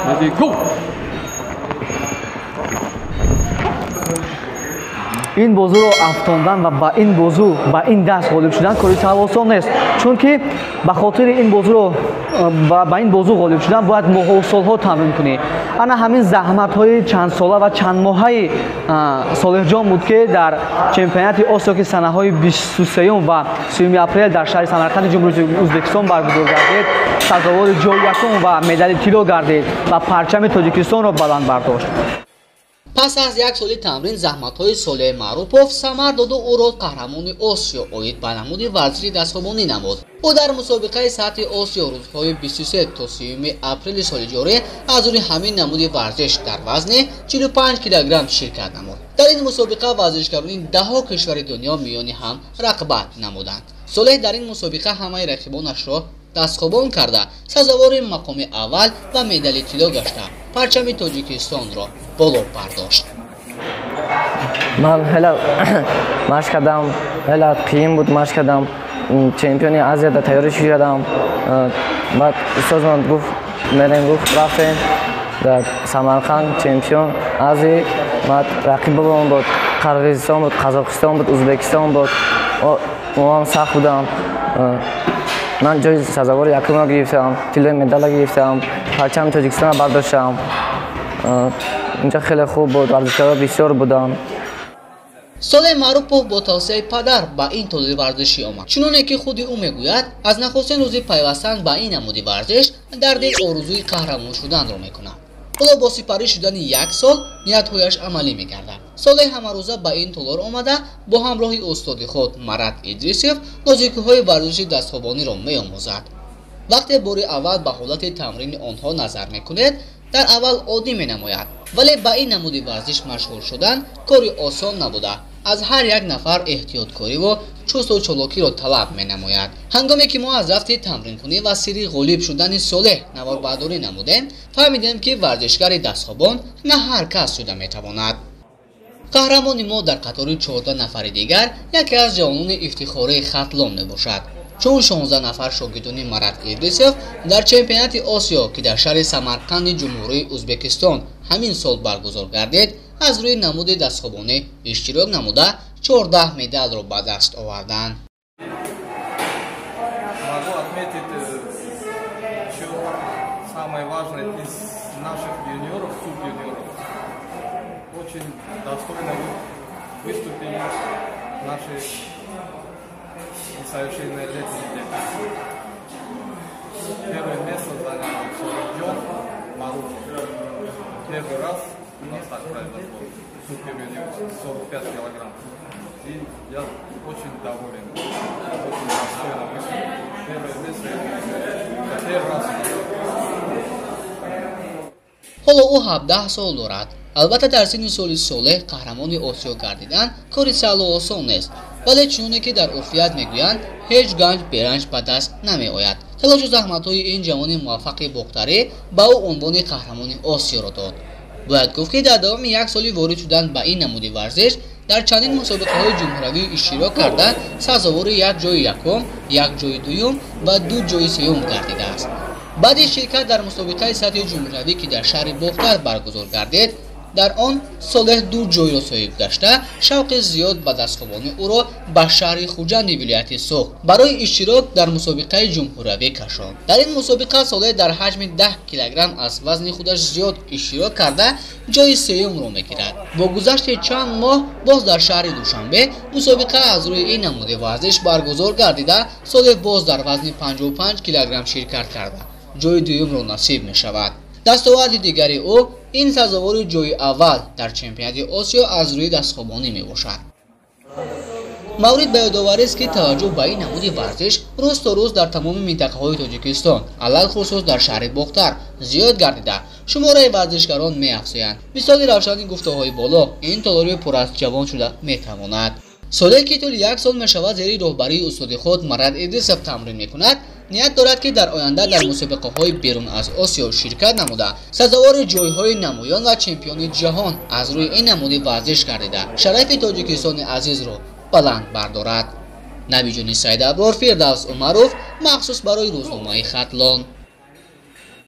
Ready, go! این بازو رو افتاندن و با این بازو با این دست غالب شدن کاری سهل آسان نیست، چون که به خاطر این بازو رو با این بازو غالب شدن باید ماها و سالها تمرین کنی. انا همین زحمت های چند ساله و چند ماهه صالح جان بود که در چمپیونات آسیا که سنه های 23 و 30 اپریل در شهر سمرقند جمهوری ازبکستان برگزار گردید سزاوار جای یکم و مدال طلا گردید و پرچم تاجیکستان را بلند برداشت. پس از یک سال تمرین زحمت‌های صالح معروفوف ثمر داد و او را قهرمان آسیا اوید به نمود ورزشی دست‌یابی نمود. او در مسابقه سطح آسیا روزهای 23 تا 30 اپریل سال جاری از روی همین نمود ورزش در وزن 45 کیلوگرم شرکت نمود. در این مسابقه ورزشکاران ده‌ها کشور دنیا میان هم رقابت نمودند. صالح در این مسابقه همه رقیبانش را دستخوان کرده سزاوار مقام اول و مدال طلا گشته پرچم تاجیکستان را بالا برداشت. من هلا مشق کردم، هلا قیم بود مشق کردم، چمپیون آسیا را تیاری کردم. بعد استاد من گفت میریم گفت رفتیم در سمرقند چمپیون آسیا. بعد رقیبم بود قرقیزستان بود، قزاقستان بود، ازبکستان بود. اونم سخت بودم. من جای سزاوار یکم را گرفتم، طلای مدال گرفتم، پرچم تاجیکستان را برداشتم. اینجا خیلی خوب بود، ورزشکارا بسیار بودن. صالح معروفوف با توصیه پدر به این طول ورزشی آمد، چنانه که خود او میگوید از نخستین روز پیوستن به این نمود ورزش در دل آرزوی قهرمان شدن را میکند. حالا با سپری شدن یک سال نیت‌هایش عملی می‌گردد. صالح همه روزه به این تالار آمده با همراه استاد خود مراد ادریسیف نازکی‌های ورزش دست‌یابی را می‌آموزد. وقتی بار اول به حالت تمرین آنها نظر می‌کند در اول عادی می‌نماید، ولی به این نمود ورزش مشغول شدن کاری آسان نبوده. از هر یک نفر احتیاطکاری و چست و چالاکی را طلب می‌نماید. هنگامی که ما از رفت تمرین کنی و سری غالب شدن صالح نواربرداری نمودیم، فهمیدیم که ورزشکار دست‌یابان نه هر کس شده می‌تواند. قهرمان ما در قطار 14 نفر دیگر یکی از جوانان افتخاری ختلان میباشد، چون 16 نفر شاگردان مراد ادریسیف در چمپیونات آسیا که در شهر سمرقند جمهوری ازبکستان همین سال برگزار گردید از روی نمود دست‌یابی اشتراک نموده 14 مدال را به دست آوردند. Очень достойно выступили наши несовершеннолетние. Первое место занял Джон Маруф. Первый раз у нас так произошло. Супер-юниор 45 килограмм. И я очень доволен. Очень достойно выступил. Первое место. Первый раз у нас. حالا او 17 سال دارد. البته در سن سال صالح قهرمان آسیا گردیدن کاری سهل و آسان نیست، ولی چونه که در عرفیت میگویند هیچ گنج برنج به دست نمی آید. تلاش و زحمت‌های این جوان موفق باختری به او عنوان قهرمان آسیا را داد. باید گفت که در دوام یک سالی وارد شدن به این نمود ورزش در چندین مسابقه‌های جمهوری اشتراک کرده سزاوار یک جای یکم، یک جای دوم و 2 جای سوم گردیده است. بعد شرکت در مسابقه سطح جمهوری که در شهر باختر برگزار گردید در آن صالح 2 جای را صاحب گشته شوق زیاد به دست‌یابی او را به شهر خوجند ولایت سوخت برای اشتراک در مسابقه جمهوری کشاند. در این مسابقه صالح در حجم 10 کیلوگرم از وزن خودش زیاد اشتراک کرده جای سوم را میگیرد. با گذشت چند ماه باز در شهر دوشنبه مسابقه از روی این نمود ورزش برگزار گردیده صالح باز در وزن 55 کیلوگرم شرکت کرده جای دوم را نصیب می شود. دستاورد دیگری او این سزاوار جای اول در چمپیونات آسیا از روی دست‌یابی می باشد. مورد به یادآوری است که توجه به این نمود ورزش روز تا روز در تمام منطقه‌های تاجیکستان علل خصوص در شهر باختر زیاد گردیده شماره ورزشکاران می‌افزایند. مثال روشن گفته‌های بالا این تالار پر از جوان شده می‌تواند. صالح که طول یک سال می‌شود زیر راهبری استاد خود مراد ادریسیف تمرین می‌کند، نیت دارد که در آینده در مسابقه‌های بیرون از آسیا شرکت نموده سزاوار جای‌های نمایان و چمپیون جهان از روی این نمود ورزش گردیده شرف تاجیکستان عزیز را بلند بردارد. نبی جانی سید ابرار، فردوس عمروف، مخصوص برای روزنامه ختلان.